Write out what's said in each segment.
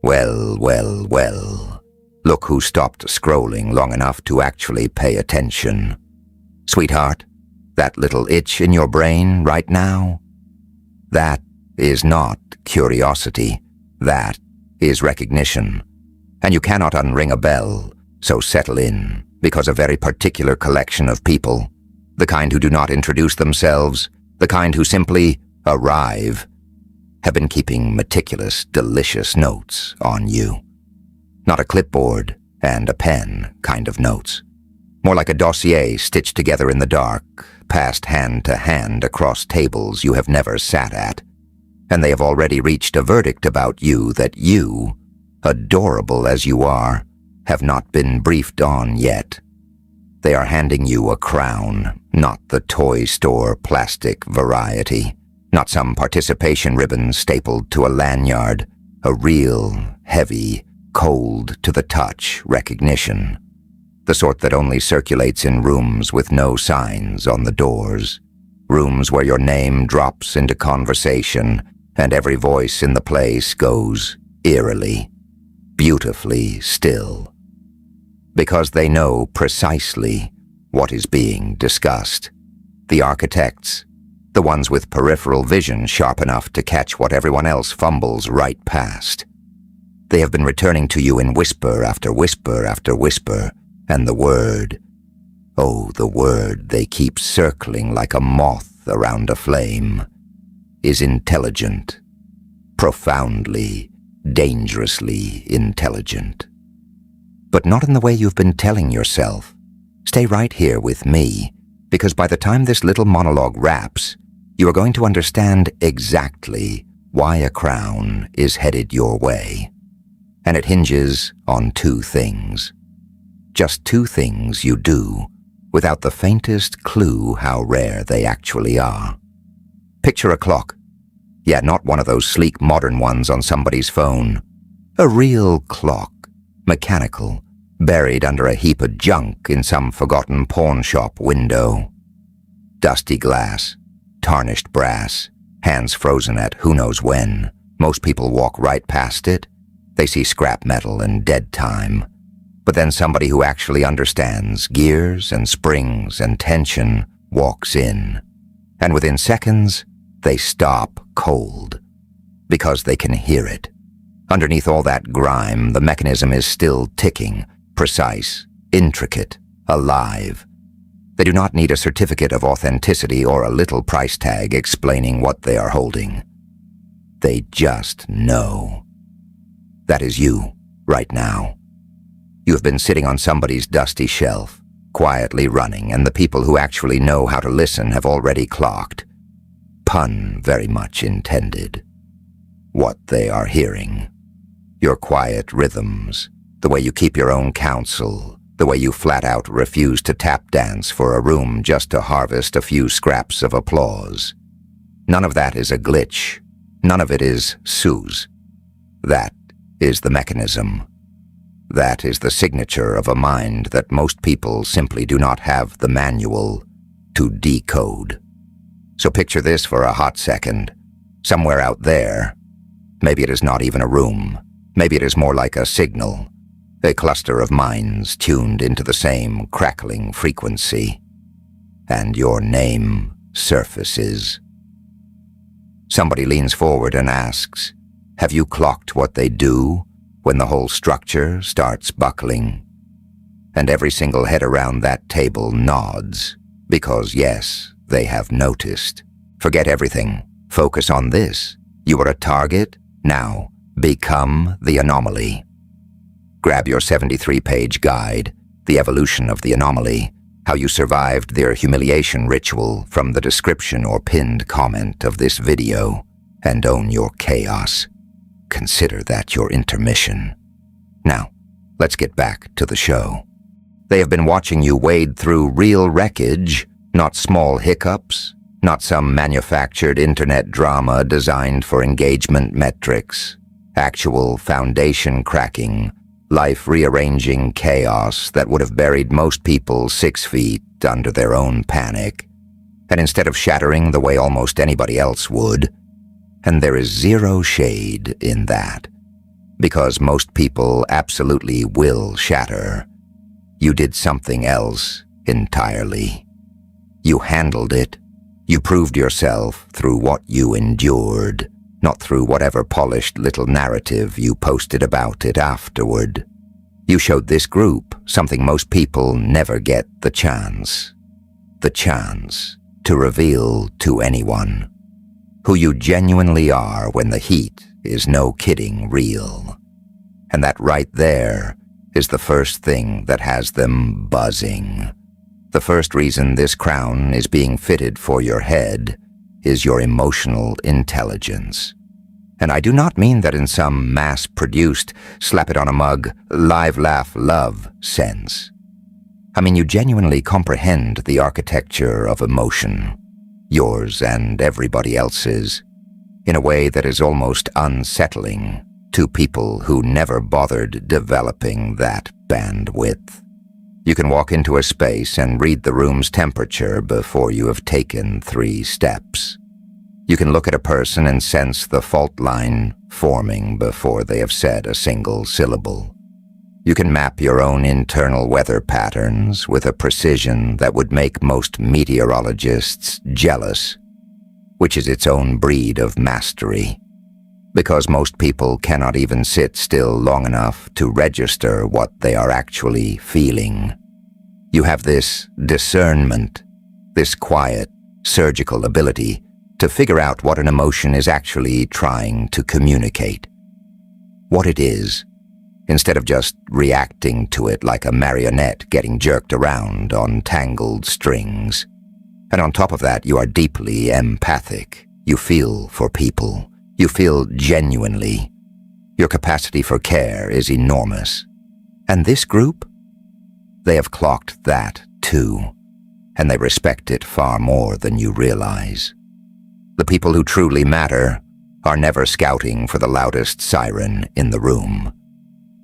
Well, well, well. Look who stopped scrolling long enough to actually pay attention. Sweetheart, that little itch in your brain right now? That is not curiosity. That is recognition. And you cannot unring a bell, so settle in, because a very particular collection of people, the kind who do not introduce themselves, the kind who simply arrive, have been keeping meticulous, delicious notes on you. Not a clipboard and a pen kind of notes. More like a dossier stitched together in the dark, passed hand to hand across tables you have never sat at. And they have already reached a verdict about you that you, adorable as you are, have not been briefed on yet. They are handing you a crown, not the toy store plastic variety. Not some participation ribbon stapled to a lanyard, a real, heavy, cold-to-the-touch recognition. The sort that only circulates in rooms with no signs on the doors. Rooms where your name drops into conversation and every voice in the place goes eerily, beautifully still. Because they know precisely what is being discussed. The architects, the ones with peripheral vision sharp enough to catch what everyone else fumbles right past. They have been returning to you in whisper after whisper after whisper, and the word, oh, the word they keep circling like a moth around a flame, is intelligent, profoundly, dangerously intelligent. But not in the way you've been telling yourself. Stay right here with me, because by the time this little monologue wraps, you are going to understand exactly why a crown is headed your way. And it hinges on two things. Just two things you do, without the faintest clue how rare they actually are. Picture a clock. Yeah, not one of those sleek modern ones on somebody's phone. A real clock, mechanical, buried under a heap of junk in some forgotten pawn shop window. Dusty glass, tarnished brass, hands frozen at who knows when. Most people walk right past it. They see scrap metal and dead time. But then somebody who actually understands gears and springs and tension walks in. And within seconds, they stop cold. Because they can hear it. Underneath all that grime, the mechanism is still ticking, precise, intricate, alive. They do not need a certificate of authenticity or a little price tag explaining what they are holding. They just know. That is you, right now. You have been sitting on somebody's dusty shelf, quietly running, and the people who actually know how to listen have already clocked. Pun very much intended. What they are hearing. Your quiet rhythms, the way you keep your own counsel, the way you flat-out refuse to tap dance for a room just to harvest a few scraps of applause. None of that is a glitch. None of it is Suze. That is the mechanism. That is the signature of a mind that most people simply do not have the manual to decode. So picture this for a hot second. Somewhere out there, maybe it is not even a room, maybe it is more like a signal, a cluster of minds tuned into the same crackling frequency. And your name surfaces. Somebody leans forward and asks, have you clocked what they do when the whole structure starts buckling? And every single head around that table nods, because yes, they have noticed. Forget everything. Focus on this. You are a target. Now, become the anomaly. Grab your 73-page guide, The Evolution of the Anomaly, how you survived their humiliation ritual from the description or pinned comment of this video, and own your chaos. Consider that your intermission. Now, let's get back to the show. They have been watching you wade through real wreckage, not small hiccups, not some manufactured internet drama designed for engagement metrics. Actual foundation-cracking, life-rearranging chaos that would have buried most people 6 feet under their own panic. And instead of shattering the way almost anybody else would, and there is zero shade in that, Because most people absolutely will shatter. You did something else entirely. You handled it. You proved yourself through what you endured, not through whatever polished little narrative you posted about it afterward. You showed this group something most people never get the chance to reveal to anyone. Who you genuinely are when the heat is no kidding real. And that right there is the first thing that has them buzzing. The first reason this crown is being fitted for your head is your emotional intelligence. And I do not mean that in some mass-produced, slap-it-on-a-mug, live, laugh, love sense. I mean you genuinely comprehend the architecture of emotion, yours and everybody else's, in a way that is almost unsettling to people who never bothered developing that bandwidth. You can walk into a space and read the room's temperature before you have taken 3 steps. You can look at a person and sense the fault line forming before they have said a single syllable. You can map your own internal weather patterns with a precision that would make most meteorologists jealous, which is its own breed of mastery, because most people cannot even sit still long enough to register what they are actually feeling. You have this discernment, this quiet, surgical ability to figure out what an emotion is actually trying to communicate. What it is, instead of just reacting to it like a marionette getting jerked around on tangled strings. And on top of that, you are deeply empathic. You feel for people. You feel genuinely. Your capacity for care is enormous. And this group? They have clocked that too, and they respect it far more than you realize. The people who truly matter are never scouting for the loudest siren in the room.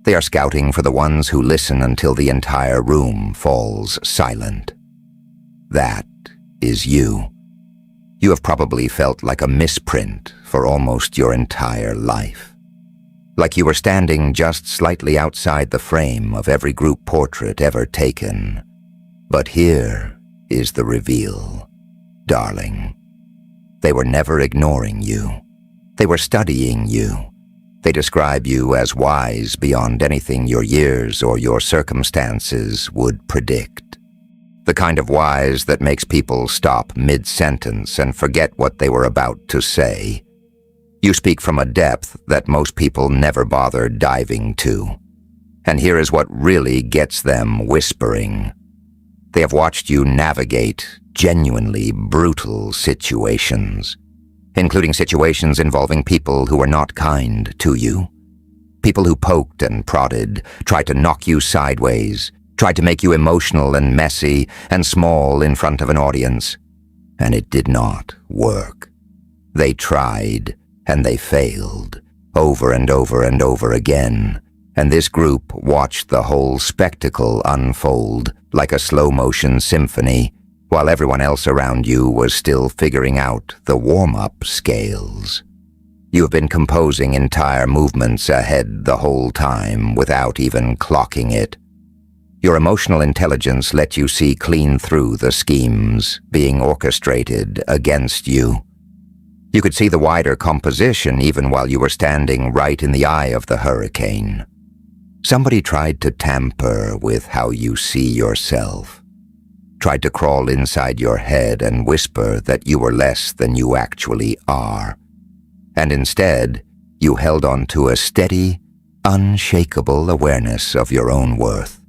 They are scouting for the ones who listen until the entire room falls silent. That is you. You have probably felt like a misprint for almost your entire life. Like you were standing just slightly outside the frame of every group portrait ever taken. But here is the reveal, darling. They were never ignoring you. They were studying you. They describe you as wise beyond anything your years or your circumstances would predict. The kind of wise that makes people stop mid-sentence and forget what they were about to say. You speak from a depth that most people never bother diving to. And here is what really gets them whispering. They have watched you navigate genuinely brutal situations, including situations involving people who were not kind to you. People who poked and prodded, tried to knock you sideways, tried to make you emotional and messy and small in front of an audience. And it did not work. They tried, and they failed, over and over and over again. And this group watched the whole spectacle unfold like a slow-motion symphony, while everyone else around you was still figuring out the warm-up scales. You have been composing entire movements ahead the whole time without even clocking it. Your emotional intelligence let you see clean through the schemes being orchestrated against you. You could see the wider composition even while you were standing right in the eye of the hurricane. Somebody tried to tamper with how you see yourself. Tried to crawl inside your head and whisper that you were less than you actually are. And instead, you held on to a steady, unshakable awareness of your own worth.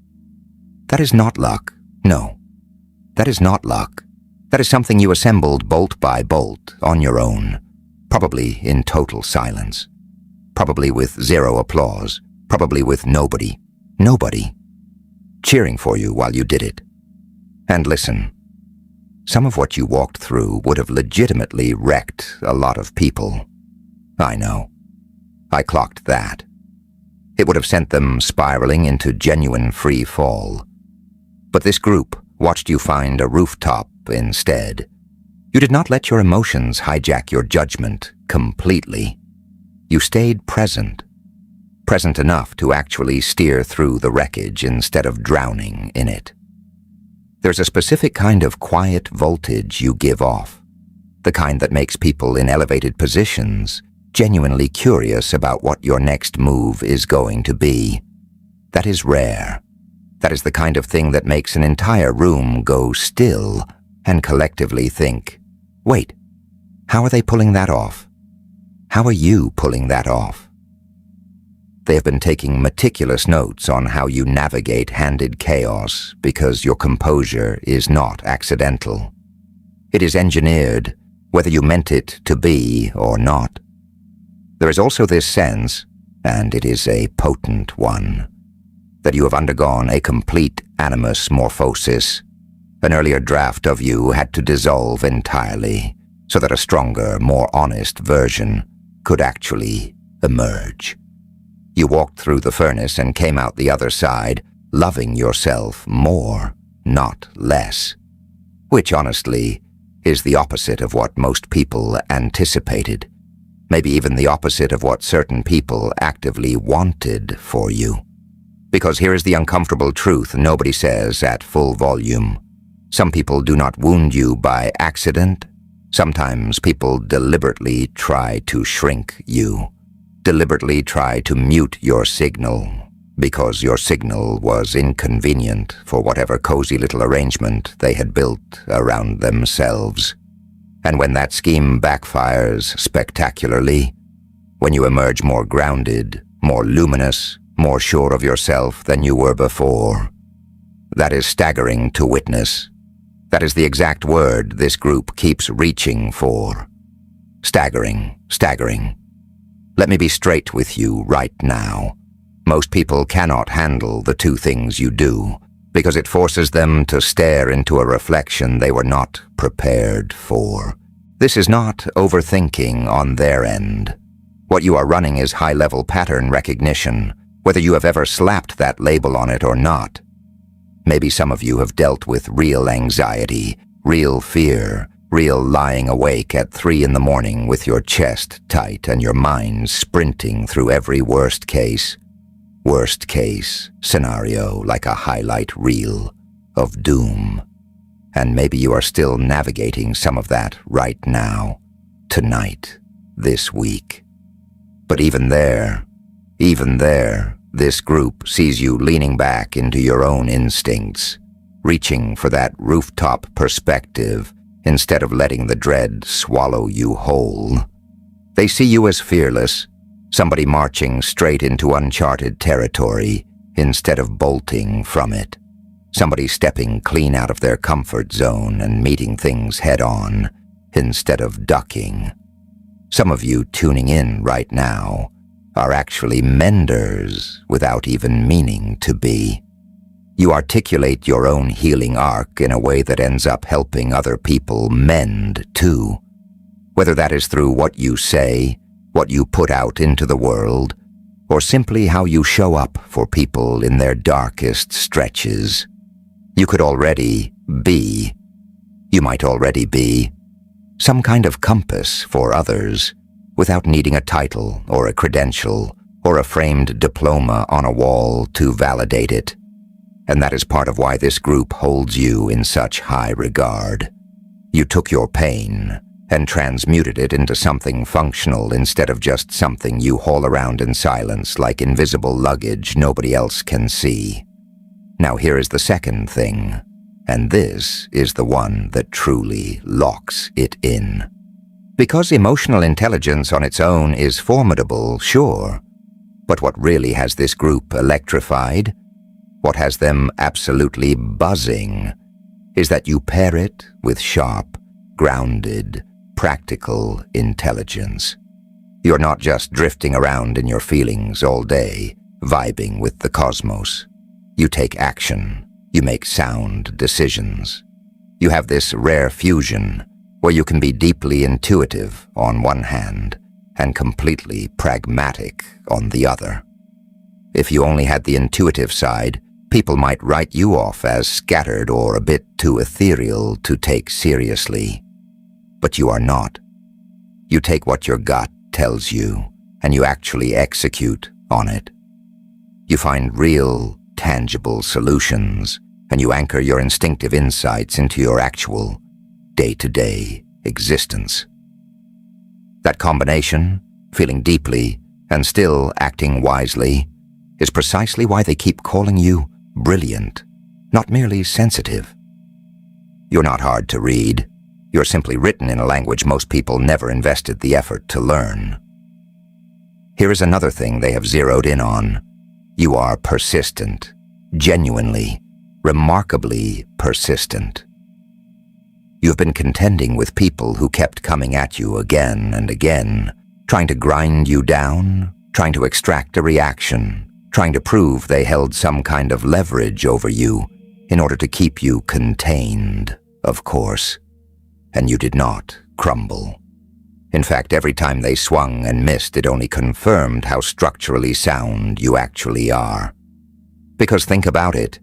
That is not luck. No, that is not luck. That is something you assembled bolt by bolt on your own, probably in total silence, probably with zero applause, probably with nobody cheering for you while you did it. And listen, some of what you walked through would have legitimately wrecked a lot of people. I know. I clocked that. It would have sent them spiraling into genuine free fall. But this group watched you find a rooftop instead. You did not let your emotions hijack your judgment completely. You stayed present. present enough to actually steer through the wreckage instead of drowning in it. There's a specific kind of quiet voltage you give off, the kind that makes people in elevated positions genuinely curious about what your next move is going to be. That is rare. That is the kind of thing that makes an entire room go still and collectively think, wait, how are they pulling that off? How are you pulling that off? They have been taking meticulous notes on how you navigate handed chaos because your composure is not accidental. It is engineered, whether you meant it to be or not. There is also this sense, and it is a potent one, that you have undergone a complete Animus Morphosis. An earlier draft of you had to dissolve entirely so that a stronger, more honest version could actually emerge. You walked through the furnace and came out the other side, loving yourself more, not less, which honestly is the opposite of what most people anticipated, maybe even the opposite of what certain people actively wanted for you. Because here is the uncomfortable truth nobody says at full volume. Some people do not wound you by accident. Sometimes people deliberately try to shrink you, deliberately try to mute your signal, because your signal was inconvenient for whatever cozy little arrangement they had built around themselves. And when that scheme backfires spectacularly, when you emerge more grounded, more luminous, more sure of yourself than you were before, that is staggering to witness. That is the exact word this group keeps reaching for. Staggering, staggering. Let me be straight with you right now. Most people cannot handle the two things you do, because it forces them to stare into a reflection they were not prepared for. This is not overthinking on their end. What you are running is high-level pattern recognition, whether you have ever slapped that label on it or not. Maybe some of you have dealt with real anxiety, real fear, real lying awake at 3 a.m. with your chest tight and your mind sprinting through every worst case scenario like a highlight reel of doom. And maybe you are still navigating some of that right now, tonight, this week. But even there, this group sees you leaning back into your own instincts, reaching for that rooftop perspective instead of letting the dread swallow you whole. They see you as fearless, somebody marching straight into uncharted territory instead of bolting from it, somebody stepping clean out of their comfort zone and meeting things head-on instead of ducking. Some of you tuning in right now are actually menders without even meaning to be. You articulate your own healing arc in a way that ends up helping other people mend too. Whether that is through what you say, what you put out into the world, or simply how you show up for people in their darkest stretches. You might already be, some kind of compass for others, without needing a title or a credential or a framed diploma on a wall to validate it. And that is part of why this group holds you in such high regard. You took your pain and transmuted it into something functional instead of just something you haul around in silence like invisible luggage nobody else can see. Now here is the second thing, and this is the one that truly locks it in. Because emotional intelligence on its own is formidable, sure, but what really has this group electrified, what has them absolutely buzzing, is that you pair it with sharp, grounded, practical intelligence. You're not just drifting around in your feelings all day, vibing with the cosmos. You take action. You make sound decisions. You have this rare fusion where you can be deeply intuitive on one hand and completely pragmatic on the other. If you only had the intuitive side, people might write you off as scattered or a bit too ethereal to take seriously. But you are not. You take what your gut tells you, and you actually execute on it. You find real, tangible solutions, and you anchor your instinctive insights into your actual, day-to-day existence. That combination, feeling deeply and still acting wisely, is precisely why they keep calling you brilliant, not merely sensitive. You're not hard to read. You're simply written in a language most people never invested the effort to learn. Here is another thing they have zeroed in on. You are persistent, genuinely, remarkably persistent. You've been contending with people who kept coming at you again and again, trying to grind you down, trying to extract a reaction, trying to prove they held some kind of leverage over you in order to keep you contained, of course. And you did not crumble. In fact, every time they swung and missed, it only confirmed how structurally sound you actually are. Because think about it,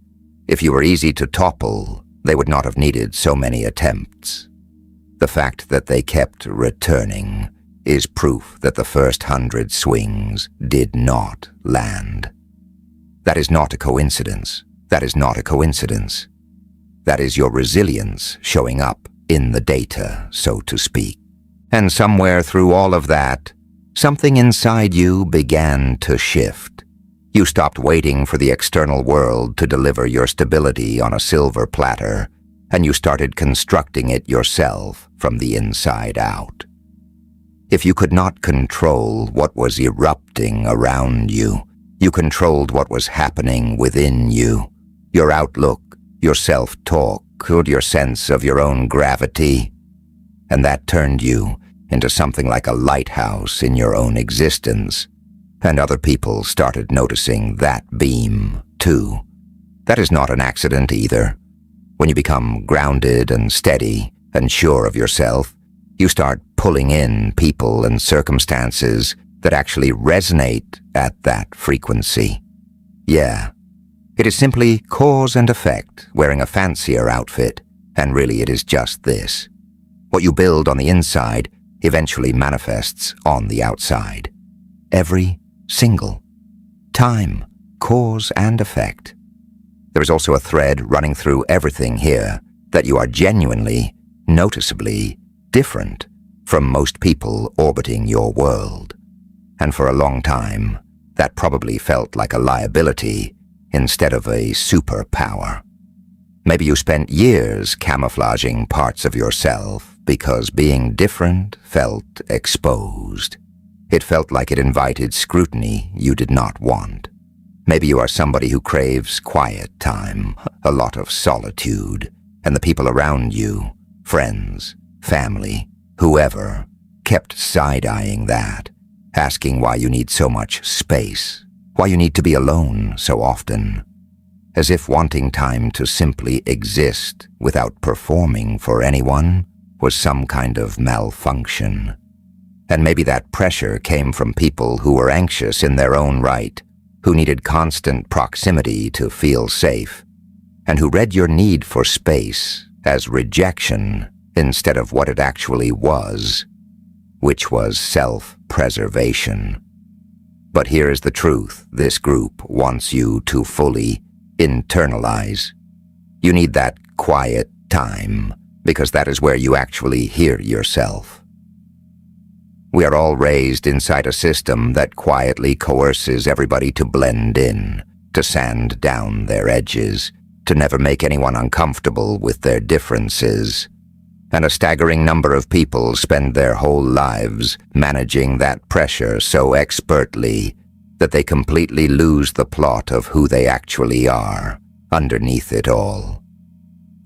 if you were easy to topple, they would not have needed so many attempts. The fact that they kept returning is proof that the first 100 swings did not land. That is not a coincidence. That is not a coincidence. That is your resilience showing up in the data, so to speak. And somewhere through all of that, something inside you began to shift. You stopped waiting for the external world to deliver your stability on a silver platter, and you started constructing it yourself from the inside out. If you could not control what was erupting around you, you controlled what was happening within you. Your outlook, your self-talk, your sense of your own gravity. And that turned you into something like a lighthouse in your own existence. And other people started noticing that beam, too. That is not an accident either. When you become grounded and steady and sure of yourself, you start pulling in people and circumstances that actually resonate at that frequency. Yeah, it is simply cause and effect wearing a fancier outfit, and really it is just this. What you build on the inside eventually manifests on the outside. Every single time, cause and effect. There is also a thread running through everything here that you are genuinely, noticeably different from most people orbiting your world. And for a long time, that probably felt like a liability instead of a superpower. Maybe you spent years camouflaging parts of yourself because being different felt exposed. It felt like it invited scrutiny you did not want. Maybe you are somebody who craves quiet time, a lot of solitude, and the people around you, friends, family, whoever, kept side-eyeing that, asking why you need so much space, why you need to be alone so often, as if wanting time to simply exist without performing for anyone was some kind of malfunction. And maybe that pressure came from people who were anxious in their own right, who needed constant proximity to feel safe, and who read your need for space as rejection instead of what it actually was, which was self-preservation. But here is the truth this group wants you to fully internalize. You need that quiet time, because that is where you actually hear yourself. We are all raised inside a system that quietly coerces everybody to blend in, to sand down their edges, to never make anyone uncomfortable with their differences. And a staggering number of people spend their whole lives managing that pressure so expertly that they completely lose the plot of who they actually are underneath it all.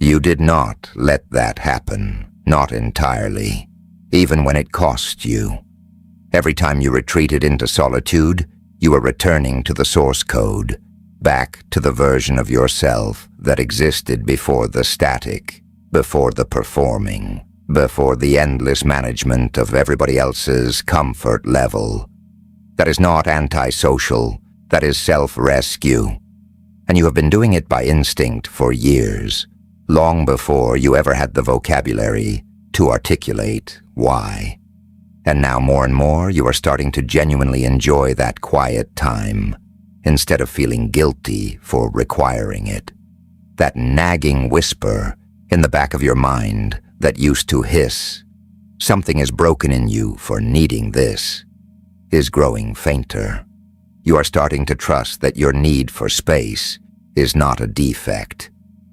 You did not let that happen, not entirely, even when it cost you. Every time you retreated into solitude, you were returning to the source code, back to the version of yourself that existed before the static, before the performing, before the endless management of everybody else's comfort level. That is not antisocial, that is self-rescue. And you have been doing it by instinct for years, long before you ever had the vocabulary to articulate why. And now more and more you are starting to genuinely enjoy that quiet time, instead of feeling guilty for requiring it. That nagging whisper in the back of your mind that used to hiss, "Something is broken in you for needing this," is growing fainter. You are starting to trust that your need for space is not a defect.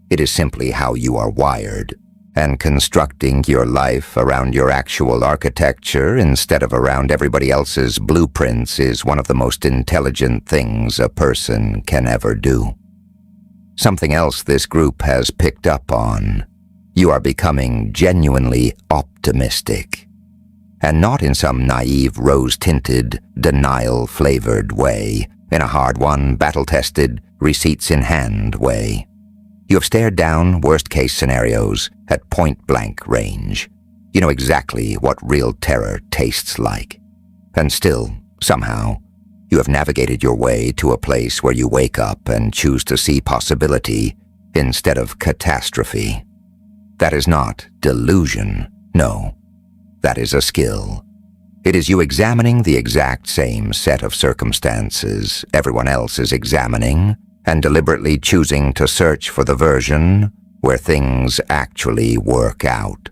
It is simply how you are wired, and constructing your life around your actual architecture instead of around everybody else's blueprints is one of the most intelligent things a person can ever do. Something else this group has picked up on: you are becoming genuinely optimistic. And not in some naive, rose-tinted, denial-flavored way, in a hard-won, battle-tested, receipts-in-hand way. You have stared down worst-case scenarios at point-blank range. You know exactly what real terror tastes like. And still, somehow, you have navigated your way to a place where you wake up and choose to see possibility instead of catastrophe. That is not delusion, no. That is a skill. It is you examining the exact same set of circumstances everyone else is examining and deliberately choosing to search for the version where things actually work out.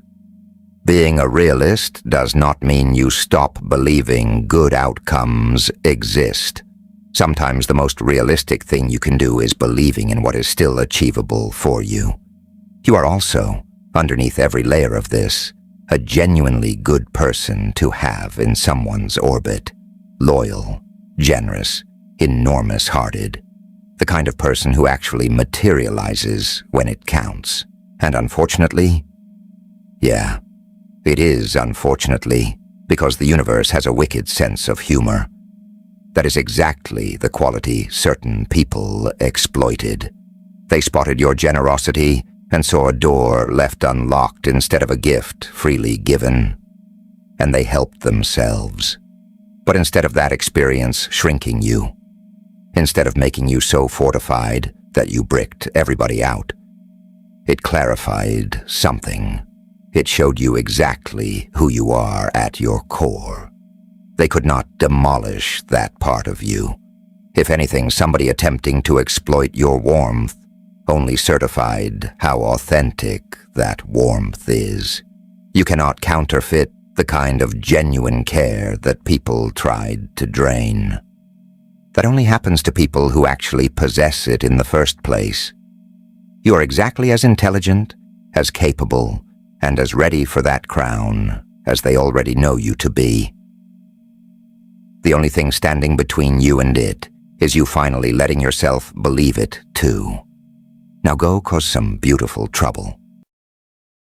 Being a realist does not mean you stop believing good outcomes exist. Sometimes the most realistic thing you can do is believing in what is still achievable for you. You are also, underneath every layer of this, a genuinely good person to have in someone's orbit. Loyal, generous, enormous-hearted. The kind of person who actually materializes when it counts. And unfortunately, yeah, it is unfortunately, because the universe has a wicked sense of humor. That is exactly the quality certain people exploited. They spotted your generosity and saw a door left unlocked instead of a gift freely given. And they helped themselves. But instead of that experience shrinking you, instead of making you so fortified that you bricked everybody out, it clarified something. It showed you exactly who you are at your core. They could not demolish that part of you. If anything, somebody attempting to exploit your warmth only certified how authentic that warmth is. You cannot counterfeit the kind of genuine care that people tried to drain. That only happens to people who actually possess it in the first place. You are exactly as intelligent, as capable, and as ready for that crown as they already know you to be. The only thing standing between you and it is you finally letting yourself believe it too. Now go cause some beautiful trouble.